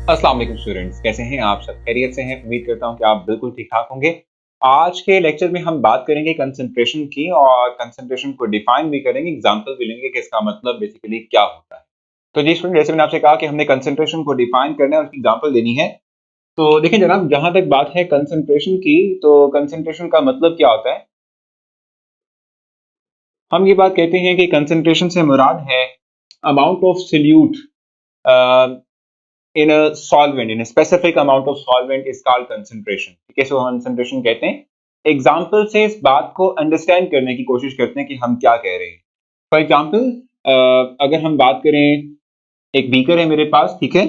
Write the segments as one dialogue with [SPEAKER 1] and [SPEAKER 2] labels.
[SPEAKER 1] अस्सलाम वालेकुम स्टूडेंट्स, कैसे हैं आप सब? खैरियत से हैं? उम्मीद करता हूं कि आप बिल्कुल ठीक ठाक होंगे। आज के लेक्चर में हम बात करेंगे कंसंट्रेशन की और कंसंट्रेशन को डिफाइन भी करेंगे, एग्जांपल भी लेंगे कि इसका मतलब बेसिकली क्या होता है। तो जी स्टूडेंट, जैसे मैंने आपसे कहा कि हमने कंसंट्रेशन को डिफाइन करना है और उसकी एग्जांपल देनी है। तो देखिए जनाब, जहां तक बात है कंसंट्रेशन की, तो कंसंट्रेशन का मतलब क्या होता है? हम ये बात कहते हैं कि कंसंट्रेशन से मुराद है amount of solute in a solvent, in a specific amount of solvent is called concentration। ठीक है, सो concentration कहते हैं। एग्जाम्पल से इस बात को अंडरस्टैंड करने की कोशिश करते हैं कि हम क्या कह रहे हैं। फॉर एग्जाम्पल, अगर हम बात करें, एक बीकर है मेरे पास, ठीक है।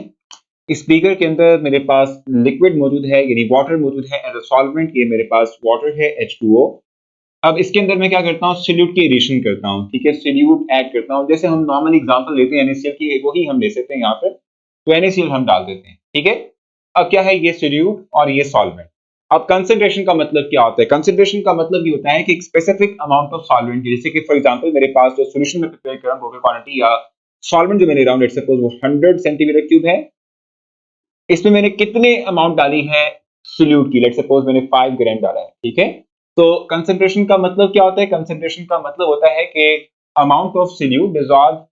[SPEAKER 1] इस बीकर के अंदर मेरे पास लिक्विड मौजूद है, यानी वाटर मौजूद है एज अ सॉल्वेंट। ये मेरे पास वाटर है, H2O। अब इसके अंदर मैं क्या करता हूँ, सोल्यूट की एडिशन करता हूँ, ठीक है, सोल्यूट ऐड करता हूँ। जैसे हम नॉर्मल एग्जांपल लेते हैं NaCl की, वही हम ले सकते हैं यहाँ पर। तो NaCl हम डाल देते हैं, ठीक है। अब क्या है, ये सोल्यूट और ये सॉल्वेंट। अब कंसंट्रेशन का मतलब क्या होता है? कंसंट्रेशन का मतलब ये होता है कि एक स्पेसिफिक अमाउंट ऑफ सॉल्वेंट, जैसे कि फॉर एग्जांपल मेरे पास जो सॉल्यूशन में प्रिपेयर कर रहा हूँ, टोटल क्वांटिटी या सॉल्वेंट जो मैंने राउंड, लेट्स सपोज वो 100 सेंटीमीटर क्यूब है। इसमें मैंने कितने अमाउंट डाली है सोल्यूट की? लेट्स सपोज मैंने 5 ग्राम डाला है, ठीक है। तो कंसंट्रेशन का मतलब क्या होता है? कंसंट्रेशन का मतलब होता है कि amount of solute dissolve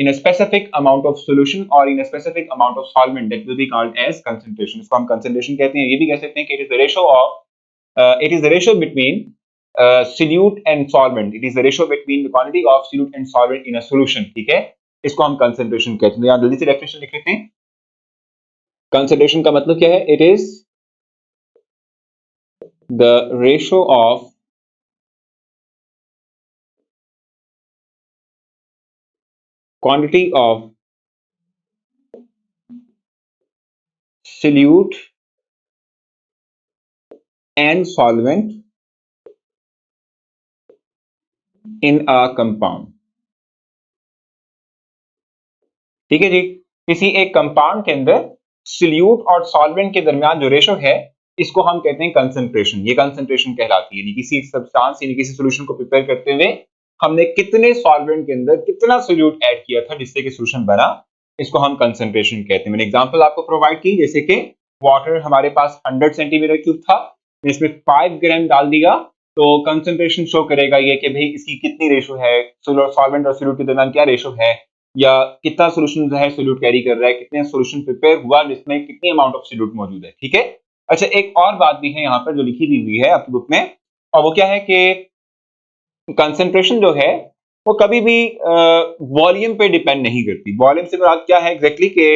[SPEAKER 1] in a specific amount of solution or in a specific amount of solvent, that will be called as concentration। इसको हम concentration कहते हैं। ये भी कह सकते हैं कि it is the ratio between solute and solvent। It is the ratio between the quantity of solute and solvent in a solution, ठीक है। इसको हम concentration कहते हैं। यहाँ जल्दी से डेफिनेशन लिख लेते हैं। कंसंट्रेशन का मतलब क्या है? It is the ratio of quantity of solute and solvent in a compound. ठीक है जी। किसी एक कंपाउंड के अंदर सोल्यूट और सॉल्वेंट के दरमियान जो रेशो है, इसको हम कहते हैं कंसंट्रेशन। ये कंसंट्रेशन कहलाती है, यानी किसी सब्सटेंस यानी किसी सॉल्यूशन को प्रिपेयर करते हुए हमने कितने सॉल्वेंट के अंदर कितना सोल्यूट ऐड किया था जिससे कि सॉल्यूशन बना, इसको हम कंसंट्रेशन कहते हैं। मैंने एग्जांपल आपको प्रोवाइड की, जैसे कि वाटर हमारे पास 100 सेंटीमीटर क्यूब था, इसमें 5 ग्राम डाल दिया, तो कंसंट्रेशन शो करेगा ये कि भाई इसकी कितनी रेशो है, सॉल्वेंट और सोल्यूट के दरमियान क्या रेशो है, या कितना सोल्यूशन जो है सोल्यूट कैरी कर रहा है, कितने सोल्यूशन प्रिपेयर हुआ जिसमें कितनी अमाउंट ऑफ सोल्यूट मौजूद है, ठीक है। अच्छा, एक और बात भी है यहाँ पर जो लिखी भी हुई है आपकी बुक में, और वो क्या है कि कंसंट्रेशन जो है वो कभी भी वॉल्यूम पे डिपेंड नहीं करती। वॉल्यूम से मुराद क्या है एग्जैक्टली कि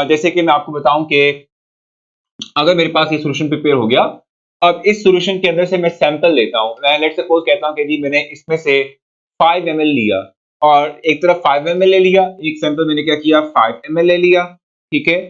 [SPEAKER 1] जैसे कि मैं आपको बताऊं कि अगर मेरे पास ये सॉल्यूशन प्रिपेयर हो गया, अब इस सॉल्यूशन के अंदर से मैं सैंपल लेता हूं, मैं लेट्स सपोज कहता हूं कि जी मैंने इसमें से 5 ml लिया, और एक तरफ 5 ml ले लिया, एक सैंपल मैंने क्या किया, 5 ml ले लिया, ठीक है।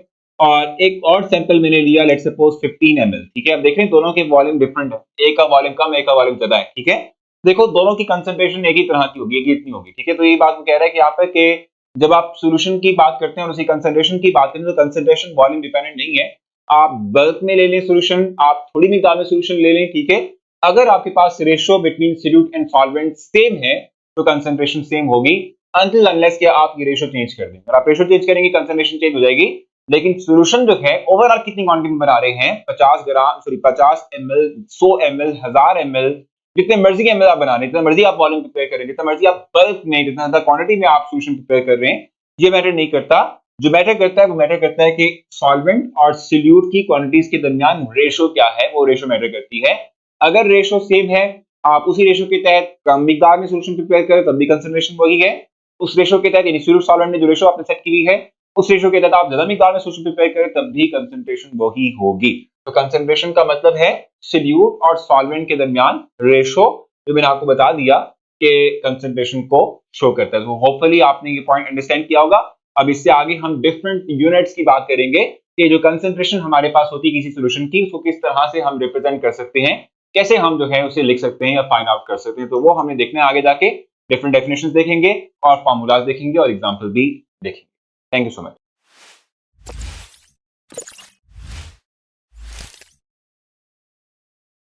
[SPEAKER 1] और एक और सैंपल मैंने लिया, लेट्स सपोज 15 ml, ठीक है। अब देख रहे हैं दोनों के वॉल्यूम डिफरेंट है, एक का वॉल्यूम कम, एक का वॉल्यूम ज्यादा है, ठीक है। देखो दोनों की कंसंट्रेशन एक ही तरह की होगी, एक ही इतनी होगी, ठीक है। तो ये बात वो कह रहा है कि यहाँ पे कि जब आप सॉल्यूशन की बात करते हैं और उसी कंसंट्रेशन की बात करें, तो कंसंट्रेशन वॉल्यूम डिपेंडेंट नहीं है। आप बल्क में ले लें सॉल्यूशन, आप थोड़ी मिकदार में सॉल्यूशन ले लें, ठीक है। अगर आपके पास ratio between solute and solvent same है, तो कंसंट्रेशन सेम होगी, अनटिल अनलेस कि आप ये रेशियो चेंज कर दें। अगर आप रेशियो चेंज करेंगे कंसंट्रेशन चेंज हो जाएगी, लेकिन सॉल्यूशन जो है ओवरऑल कितनी क्वांटिटी में बना रहे हैं, 50 ग्राम, सॉरी 50 ml, 100 ml, 1000 ml, जितने मर्जी के ml आप बना रहे हैं, जितना मर्जी आप वॉल्यूम प्रिपेयर करें, जितना मर्जी आप बल्क में, जितना ज्यादा क्वांटिटी में आप सॉल्यूशन प्रिपेयर कर रहे हैं, ये मैटर नहीं करता। जो मैटर करता है वो मैटर करता है कि सॉल्वेंट और सोल्यूट की क्वांटिटीज के दरमियान रेशो क्या है, वो रेशो मैटर करती है। अगर रेशो सेम है, आप उसी रेशो के तहत कम मिकदार में सॉल्यूशन प्रिपेयर करें, तब भी कंसंट्रेशन वही है। उस रेशो के तहत, यानी सोल्यूट सॉल्वेंट में जो रेशो आपने सेट की हुई है, उस रेशो के तहत आप ज्यादा मिकदार में सॉल्यूशन प्रिपेयर करें, तब भी कंसंट्रेशन वही होगी। तो कंसंट्रेशन का मतलब है सोल्यूट और सॉल्वेंट के दरमियान रेशो, जो मैंने आपको बता दिया कि कंसंट्रेशन को शो करता है। तो होपफुली आपने ये पॉइंट अंडरस्टैंड किया होगा। अब इससे आगे हम डिफरेंट यूनिट्स की बात करेंगे कि जो कंसंट्रेशन हमारे पास होती है किसी सॉल्यूशन की, उसको किस तरह से हम रिप्रेजेंट कर सकते हैं, कैसे हम जो है उसे लिख सकते हैं या फाइंड आउट कर सकते हैं। तो वो हमें देखना है आगे जाके। डिफरेंट डेफिनेशंस देखेंगे और फार्मूलाज देखेंगे और एग्जांपल भी देखेंगे। Thank you so much.